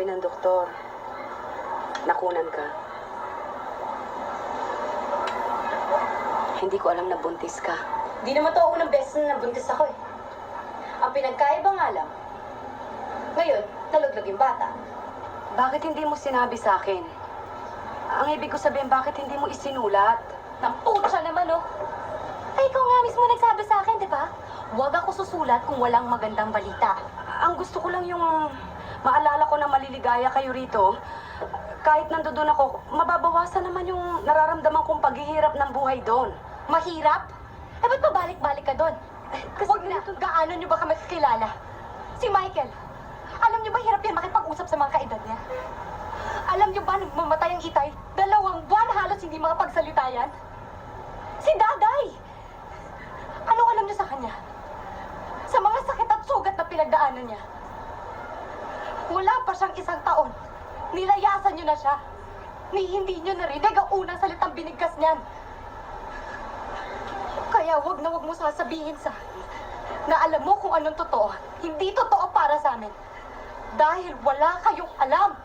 Sabi ng doktor, nakunan ka. Hindi ko alam na buntis ka. Di naman to unang beses na nabuntis ako eh. Ang pinagkaiba nga lang, ngayon, nalaglag yung bata. Bakit hindi mo sinabi sa akin? Ang ibig ko sabihin, bakit hindi mo isinulat? Namputsa naman oh. Ay, ikaw nga mismo nagsabi sa akin, di ba? Huwag ako susulat kung walang magandang balita. Ang gusto ko lang yung maalala ko na maliligaya kayo rito. Kahit nandoon ako, mababawasan naman yung nararamdaman kong paghihirap ng buhay doon. Mahirap? Eh, ba't pabalik-balik ka doon? Huwag na. Gaano nyo ba kami kakilala? Si Michael, alam nyo ba hirap yan makipag-usap sa mga kaedad niya? Alam nyo ba nung mamatay ang itay, 2 buwan halos hindi makapagsalita yan? Si Daday! Anong alam nyo sa kanya? Sa mga sakit at sugat na pinagdaanan niya. Wala pa siyang 1 taon. Nilayasan nyo na siya. Ni hindi nyo narinig ang unang salitang binigkas niyan. Kaya wag na wag mo sasabihin sa na alam mo kung anong totoo. Hindi totoo para sa amin. Dahil wala kayong alam.